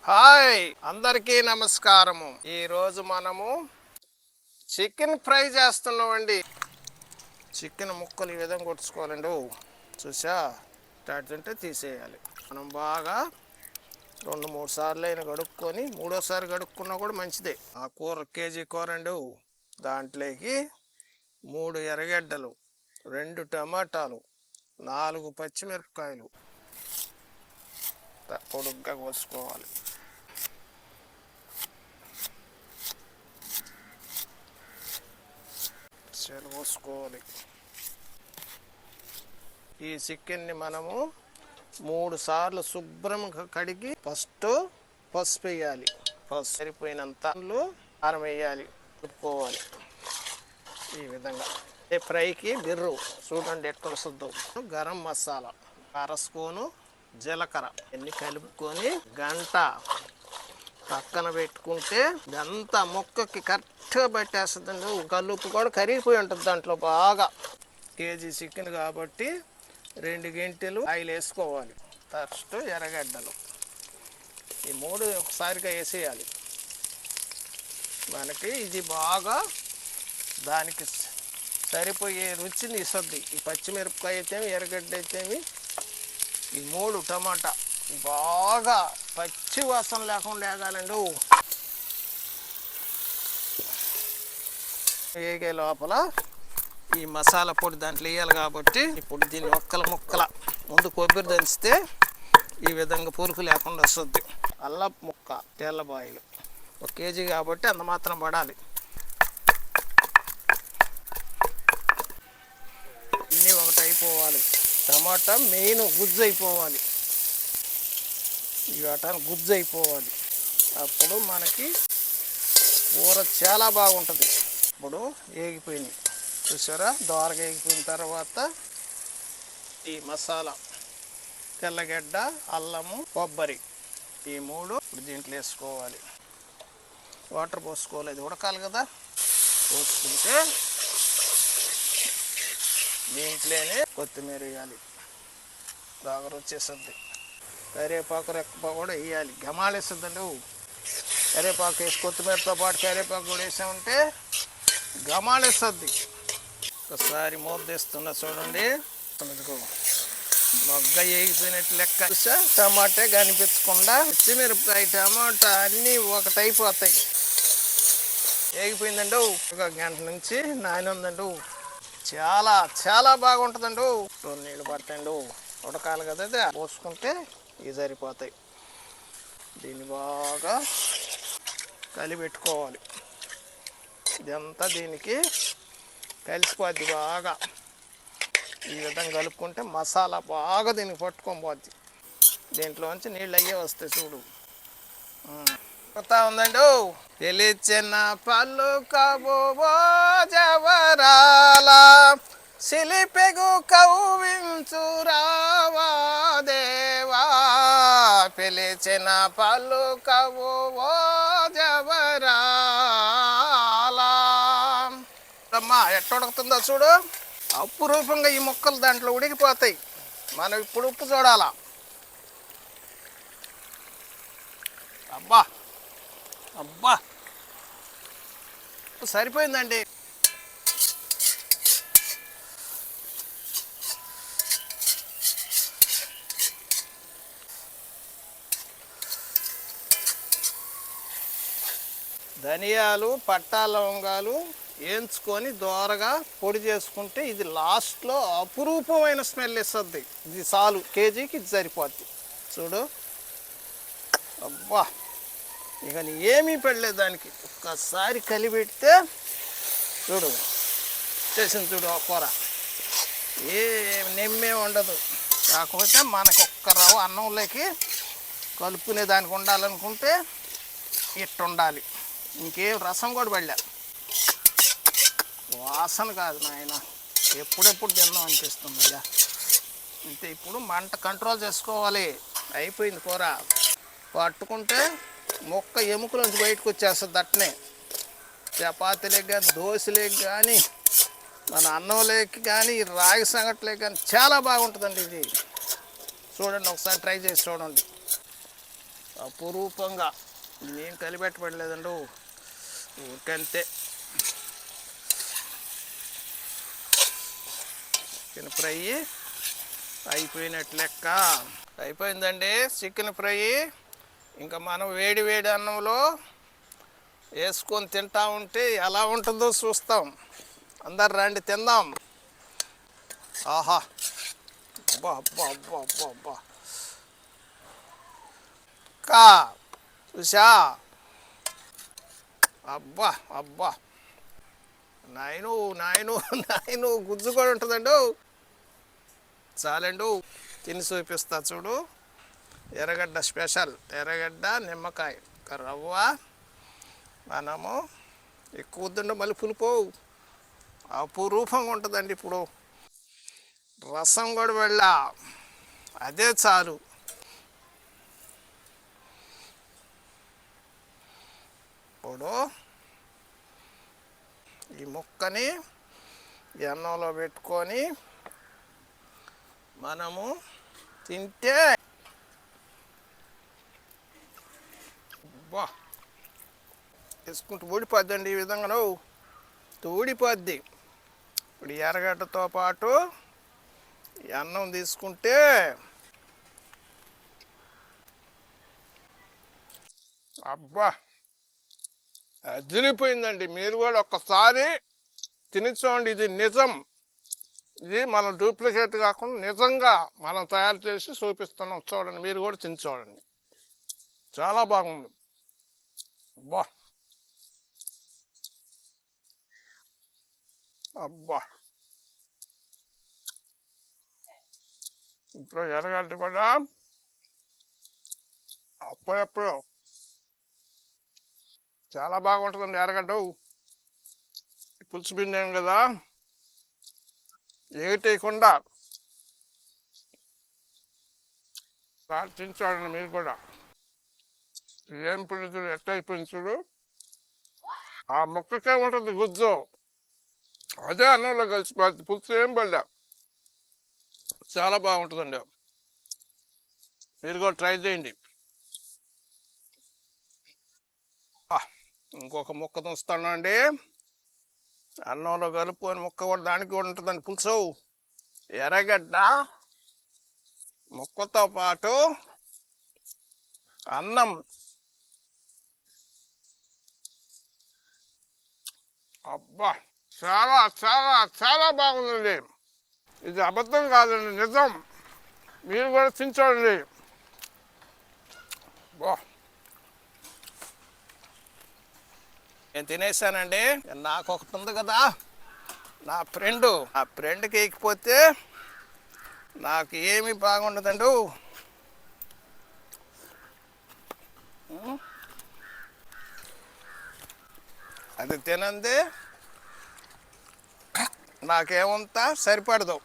Hi అందరికీ నమస్కారము. ఈరోజు మనము చికెన్ ఫ్రై చేస్తున్నామండి. చికెన్ ముక్కలు ఈ విధంగా కొట్టుకోవాలండి. చూసా తింటే తీసేయాలి. మనం బాగా 2-3 సార్లు అయినా కడుక్కొని మూడోసారి కడుక్కున్నా కూడా మంచిదే. ఆ కూర కేజీ కూర అండి. దాంట్లోకి 3 ఎర్రగడ్డలు, 2 టమాటాలు, 4 పచ్చిమిరపకాయలు పొడుగ్గా కోసుకోవాలి. కోసుకోవాలి. ఈ చికెన్ని మనము 3 సార్లు శుభ్రంగా కడిగి ఫస్ట్ పసుపు వేయాలి. పసుపు సరిపోయినంత కారం వేయాలి, కలుపుకోవాలి. ఈ విధంగా ఫ్రైకి బిర్రు చూడండి ఎట్లా వస్తుందో. గరం మసాలా, 1/2 స్పూను జీలకర్ర అన్ని కలుపుకొని గంట పక్కన పెట్టుకుంటే ఇదంతా మొక్కకి కరెక్ట్గా పట్టేస్తుందండి. కలుపు కూడా కరిగిపోయి ఉంటుంది దాంట్లో బాగా. కేజీ చికెన్ కాబట్టి 2 గంటలు ఆయిల్ వేసుకోవాలి. ఫస్ట్ ఎర్రగడ్డలు ఈ 3 ఒకసారిగా వేసేయాలి. మనకి ఇది బాగా దానికి సరిపోయే రుచిని ఇస్తుంది. ఈ పచ్చిమిరపకాయ అయితేమి, ఎర్రగడ్డ అయితేమి, ఈ 3 టమాటా బాగా పచ్చి వాసన లేకుండా వేగాలండి. వేగే లోపల ఈ మసాలా పొడి దాంట్లో వేయాలి కాబట్టి ఇప్పుడు దీన్ని ముక్కల ముందు కొబ్బరి దంచితే ఈ విధంగా పురుకు లేకుండా వస్తుంది. అల్లపు ముక్క, తెల్లబాయలు 1 కేజీ కాబట్టి అంత మాత్రం పడాలి. అన్నీ ఒకటి అయిపోవాలి. టమాటా మెయిన్ గుజ్జు అయిపోవాలి. ఇవాటాన్ని గుజ్జు అయిపోవాలి. అప్పుడు మనకి కూర చాలా బాగుంటుంది. ఇప్పుడు వేగిపోయినాయి చూసారా, దోరగా వేగిపోయిన తర్వాత ఈ మసాలా, తెల్లగడ్డ, అల్లము, కొబ్బరి ఈ 3 ఇప్పుడు దీంట్లో వేసుకోవాలి. వాటర్ పోసుకోవాలి, అది ఉడకాలి కదా. పోసుకుంటే దీంట్లోనే కొత్తిమీర వేయాలి, బాగా వచ్చేస్తుంది. కరివేపాకు రెక్క కూడా వేయాలి, గమాలేస్తుందండి. కరివేపాకు వేసి కొత్తిమీరతో పాటు కరివేపాకు కూడా వేసామంటే గమాలేస్తుంది. ఒకసారి మూత తీస్తున్నా చూడండి. మొగ్గ వేగిపోయినట్టు లెక్క. టమాటా కనిపించకుండా పచ్చిమిరపకాయ, టమాటా అన్నీ ఒకటైపోతాయి. వేగిపోయిందండి. 1 గంట నుంచి నానిందండి. చాలా చాలా బాగుంటుందండి. 2 నీళ్ళు పడతాయండి, ఉడకాలి కదా. అది పోసుకుంటే ఇవి సరిపోతాయి. దీన్ని బాగా కలిపెట్టుకోవాలి. ఇదంతా దీనికి కలిసిపోద్ది బాగా. ఈ విధంగా కలుపుకుంటే మసాలా బాగా దీనికి పట్టుకొని పోద్ది. దీంట్లోంచి నీళ్ళు అయ్యే వస్తాయి చూడు. కొత్త ఉందండి. తెలిచిన పళ్ళు కబోబో జవరాల సిలిపెగు కవ్వించు రావా దేవా, పిలిచిన పళ్ళు కబోబో జవరాల. అమ్మా ఎట్ట ఉడుకుతుందో చూడు. అపురూపంగా ఈ ముక్కలు దాంట్లో ఉడికిపోతాయి. మనం ఇప్పుడు ఉప్పు చూడాలా. అబ్బా అబ్బా సరిపోయిందండి. ధనియాలు, పట్టా లవంగాలు వేయించుకొని దోరగా పొడి చేసుకుంటే ఇది లాస్ట్లో అపురూపమైన స్మెల్ ఇస్తుంది. ఇది చాలు, కేజీకి ఇది సరిపోద్ది చూడు. అబ్బా ఇక ఏమీ పెడలేదు దానికి. ఒక్కసారి కలిపెడితే చూడు చేసింది చూడు. ఆ కూర ఏ నెమ్మే ఉండదు. కాకపోతే మనకు ఒక్క రవ్వ అన్నంలోకి కలుపుకునే దానికి ఉండాలనుకుంటే ఇట్టు ఉండాలి. ఇంకేం రసం కూడా పడలే. వాసన కాదు నాయన, ఎప్పుడెప్పుడు తిందాం అనిపిస్తుంది కదా. అంతే. ఇప్పుడు మంట కంట్రోల్ చేసుకోవాలి. అయిపోయింది కూర. పట్టుకుంటే మొక్క ఎముకలోంచి బయటకు వచ్చేస్తుంది. అట్నే చపాతీలేకి కానీ, దోశలేకి కానీ, మన అన్నంలోకి కానీ, రాగి సంగట్లేకి కానీ చాలా బాగుంటుందండి ఇది. చూడండి, ఒకసారి ట్రై చేసి చూడండి. అపురూపంగా నేను కలిపెట్టబడలేదండి, ఊరికంతే. చికెన్ ఫ్రై అయిపోయినట్లు లెక్క. అయిపోయిందండి చికెన్ ఫ్రై. ఇంకా మనం వేడి వేడి అన్నంలో వేసుకొని తింటా ఉంటే ఎలా ఉంటుందో చూస్తాం. అందరు రండి తిందాం. ఆహా, అబ్బా అబ్బా అబ్బా అబ్బా అబ్బా, కా చూసా, అబ్బా అబ్బా, నాయను నాయను నాయను, గుజ్జు కూడా ఉంటుందండు. చాలండు, తిని చూపిస్తా చూడు. ఎర్రగడ్డ స్పెషల్, ఎర్రగడ్డ నిమ్మకాయ రవ్వ. మనము ఎక్కువ వద్దండి, మళ్ళీ పులిపో అపురూపంగా ఉంటుందండి. ఇప్పుడు రసం కూడా వెళ్ళా, అదే చాలు. ఇప్పుడు ఈ ముక్కని అన్నంలో పెట్టుకొని మనము తింటే బా వేసుకుంటూ ఊడిపోద్దండి. ఈ విధంగా ఊడిపోద్ది. ఇప్పుడు ఎర్రగడ్డతో పాటు ఈ అన్నం తీసుకుంటే అబ్బా అదిరిపోయిందండి. మీరు కూడా ఒక్కసారి తిని చూడండి. ఇది నిజం, ఇది మనం డూప్లికేట్ కాకుండా నిజంగా మనం తయారు చేసి చూపిస్తున్నాం. చూడండి, మీరు కూడా తిని చూడండి, చాలా బాగుంది. అబ్బా అబ్బా, ఇప్పుడు ఎర్రగడ్డ కూడా అప్పుడప్పుడు చాలా బాగుంటుందండి. ఎర్రగడ్డ పులుసు పిండాం కదా, ఏటేయకుండా తినచూడండి మీరు కూడా. ఏం పులుసు ఎట్ట అయిపోయింది చూడు. ఆ ముక్కకే ఉంటుంది గుజ్జు, అదే అన్నంలో కలిసిపోద్ది. పులుసు ఏం పడలే, చాలా బాగుంటుందండి. మీరు కూడా ట్రై చేయండి. ఇంకొక ముక్క చూస్తాను అండి, అన్నంలో కలుపుకొని ముక్క కూడా దానికి కూడా ఉంటుందండి పులుసు. ఎర్రగడ్డ ముక్కతో పాటు అన్నం, అబ్బా చాలా చాలా చాలా బాగుందండి. ఇది అబద్ధం కాదండి, నిజం. మీరు కూడా తినచూడండి. బా నేను తినేసానండి. నాకు ఒకటి ఉంది కదా, నా ఫ్రెండ్కి ఎక్కిపోతే నాకు ఏమీ బాగుండదండు. అది తినంది నాకేమంతా సరిపడదు.